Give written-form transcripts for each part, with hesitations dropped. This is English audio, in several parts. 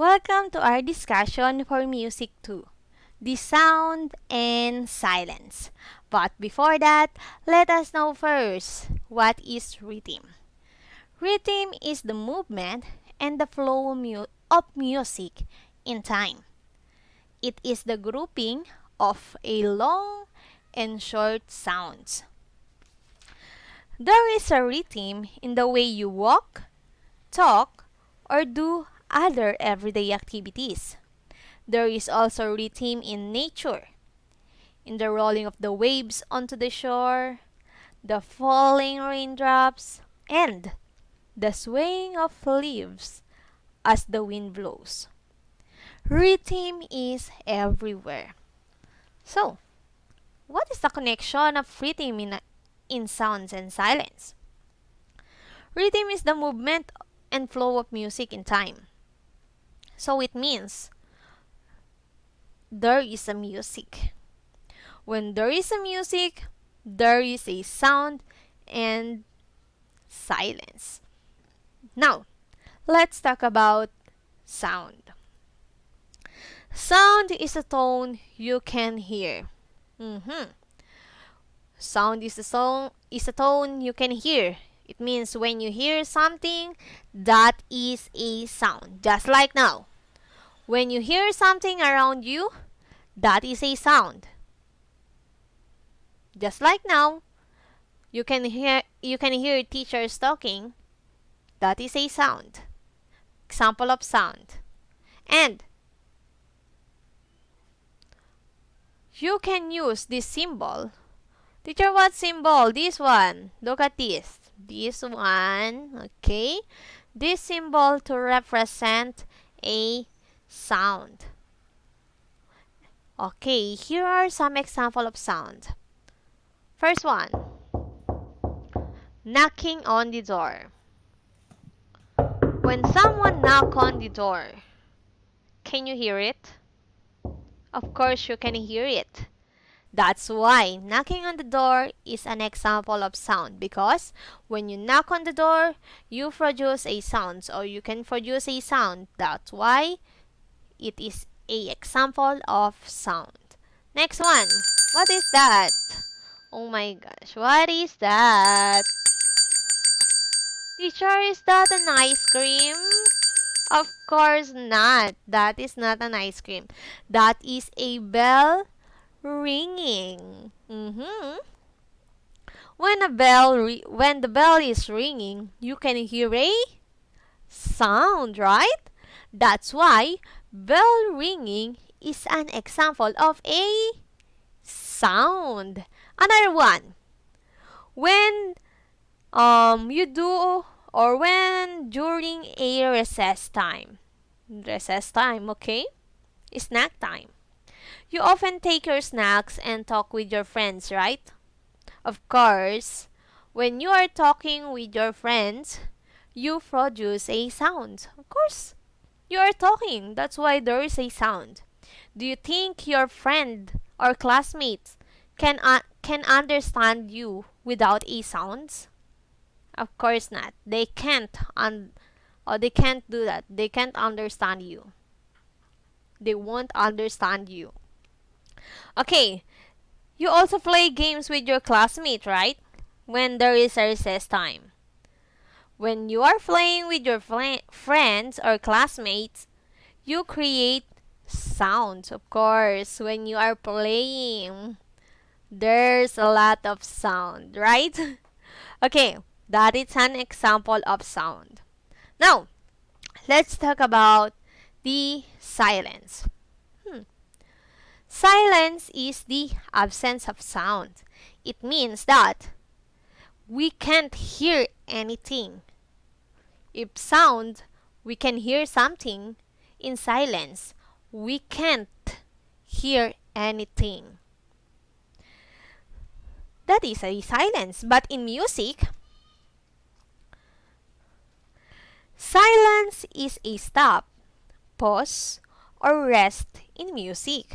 Welcome to our discussion for Music 2, the sound and silence. But before that, let us know first what is rhythm. Rhythm is the movement and the flow of music in time. It is the grouping of a long and short sounds. There is a rhythm in the way you walk, talk, or do other everyday activities. There is also rhythm in nature, in the rolling of the waves onto the shore, the falling raindrops, and the swaying of leaves as the wind blows. Rhythm is everywhere. So, what is the connection of rhythm in sounds and silence? Rhythm is the movement and flow of music in time. So it means there is a music. When there is a music, there is a sound and silence. Now, let's talk about sound. Sound is a tone you can hear. Sound is a tone you can hear. It means when you hear something, that is a sound. Just like now. When you hear something around you, that is a sound. Just like now, you can hear teachers talking. That is a sound. Example of sound. And you can use this symbol. Teacher, what symbol? This one. Look at this. This one. Okay. This symbol to represent a sound. Okay, here are some example of sound. First one. Knocking on the door. When someone knock on the door, can you hear it? Of course you can hear it. That's why knocking on the door is an example of sound, because when you knock on the door, you produce a sound, or you can produce a sound. That's why it is a example of sound. Next one. What is that? Oh my gosh, what is that? Teacher, is that an ice cream? Of course not. That is not an ice cream. That is a bell ringing. When the bell is ringing, you can hear a sound, right? That's why bell ringing is an example of a sound. Another one. When you do or when during a recess time. Recess time, okay? Snack time. You often take your snacks and talk with your friends, right? Of course, when you are talking with your friends, you produce a sound. Of course, you are talking. That's why there is a sound. Do you think your friend or classmates can understand you without a sound? Of course not. They can't or they can't do that. They can't understand you. They won't understand you. Okay, you also play games with your classmate, right? When there is a recess time. When you are playing with your friends or classmates, you create sounds, of course. When you are playing, there's a lot of sound, right? Okay, that is an example of sound. Now, let's talk about the silence. Silence is the absence of sound. It means that we can't hear anything. If sound, we can hear something. In silence, we can't hear anything. That is a silence. But in music, silence is a stop, pause, or rest in music.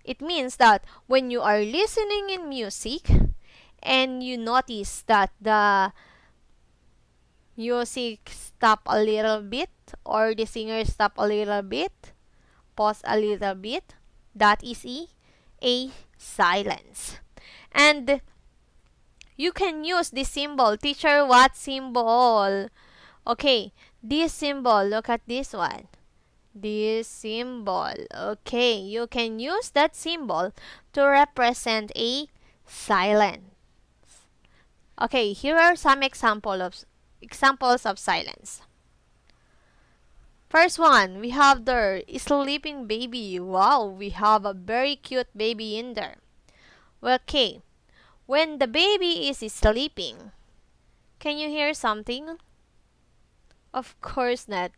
It means that when you are listening in music and you notice that the music stop a little bit, or the singer stop a little bit, pause a little bit, that is a silence. And you can use this symbol. Teacher, what symbol? Okay, this symbol, look at this one. This symbol. Okay, you can use that symbol to represent a silence. Okay, here are some examples of silence. First one, we have the sleeping baby. Wow, we have a very cute baby in there. Okay, when the baby is sleeping, can you hear something? Of course not.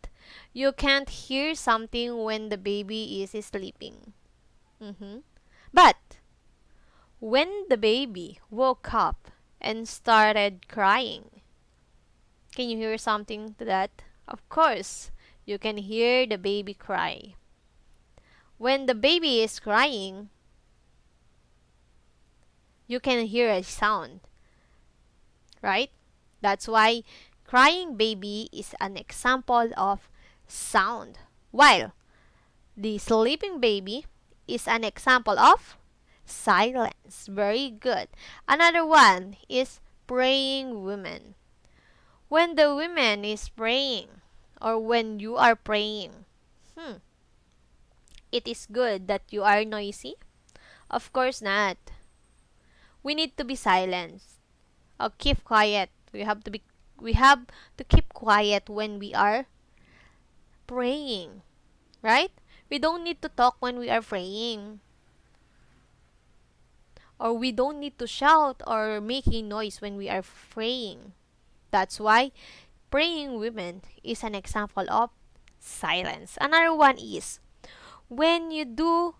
You can't hear something when the baby is sleeping. But when the baby woke up and started crying, can you hear something to that? Of course, you can hear the baby cry. When the baby is crying, you can hear a sound, right? That's why crying baby is an example of sound, while the sleeping baby is an example of silence. Very good. Another one is praying woman. When the woman is praying, or when you are praying, it is good that you are noisy? Of course not. We need to be silent. Or keep quiet. We have to keep quiet when we are praying, right? We don't need to talk when we are praying. Or we don't need to shout or making noise when we are praying. That's why praying women is an example of silence. Another one is when you do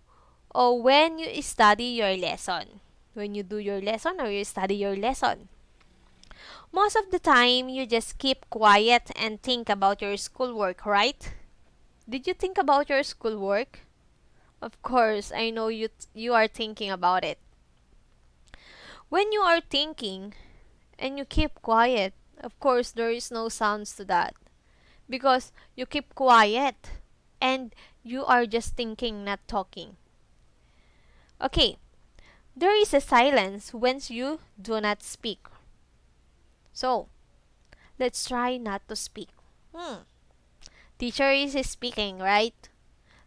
or when you study your lesson. When you do your lesson or you study your lesson. Most of the time, you just keep quiet and think about your schoolwork, right? Did you think about your schoolwork? Of course, I know you are thinking about it. When you are thinking and you keep quiet, of course, there is no sounds to that. Because you keep quiet and you are just thinking, not talking. Okay, there is a silence when you do not speak. So, let's try not to speak. Teacher is speaking, right?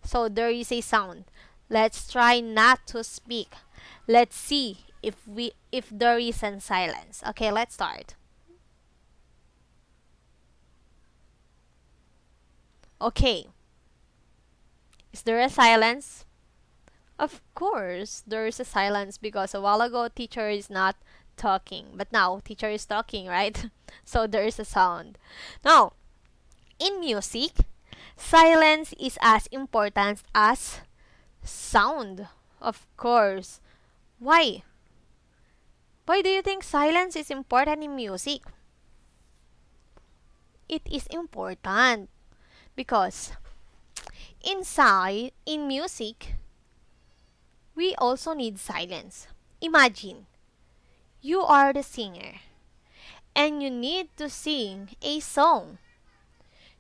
So there is a sound. Let's try not to speak. Let's see if there is a silence. Okay, let's start. Okay. Is there a silence? Of course, there is a silence because a while ago teacher is not talking, but now teacher is talking, right? So there is a sound. Now, in music, silence is as important as sound. Of course. Why? Why do you think silence is important in music? It is important because in music, we also need silence. Imagine, you are the singer and you need to sing a song.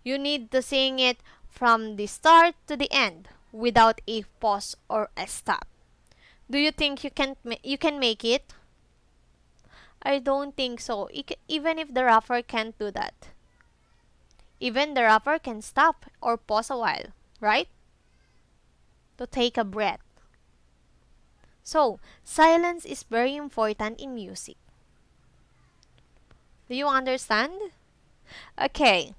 You need to sing it from the start to the end without a pause or a stop. Do you think you can make it? I don't think so. Even if the rapper can't do that. Even the rapper can stop or pause a while, right? To take a breath. So, silence is very important in music. Do you understand? Okay.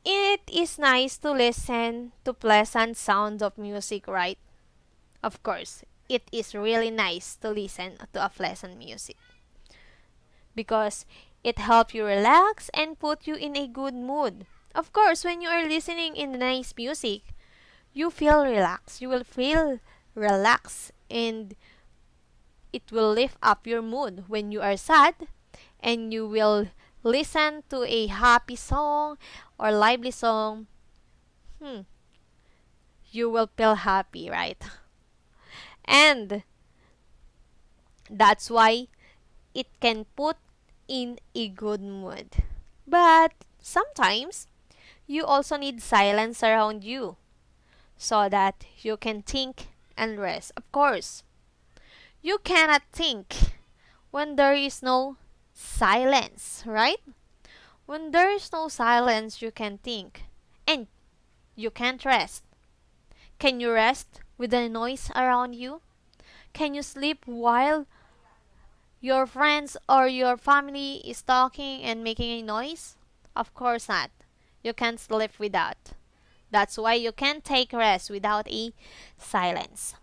It is nice to listen to pleasant sounds of music, right? Of course, it is really nice to listen to a pleasant music because it helps you relax and put you in a good mood. Of course, when you are listening in nice music, you feel relaxed. You will feel relaxed and it will lift up your mood when you are sad and you will listen to a happy song or lively song. You will feel happy, right? And that's why it can put in a good mood. But sometimes, you also need silence around you so that you can think and rest. Of course, you cannot think when there is no silence, right? When there is no silence, you can think and you can't rest. Can you rest with the noise around you? Can you sleep while your friends or your family is talking and making a noise? Of course not. You can't sleep without. That's why you can't take rest without a silence.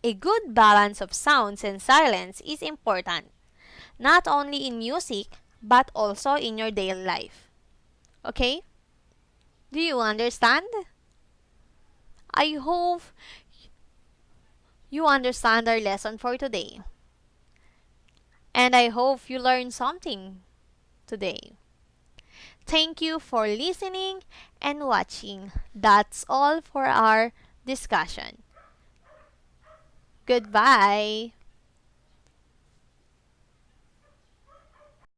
A good balance of sounds and silence is important, not only in music, but also in your daily life. Okay? Do you understand? I hope you understand our lesson for today. And I hope you learned something today. Thank you for listening and watching. That's all for our discussion. Goodbye.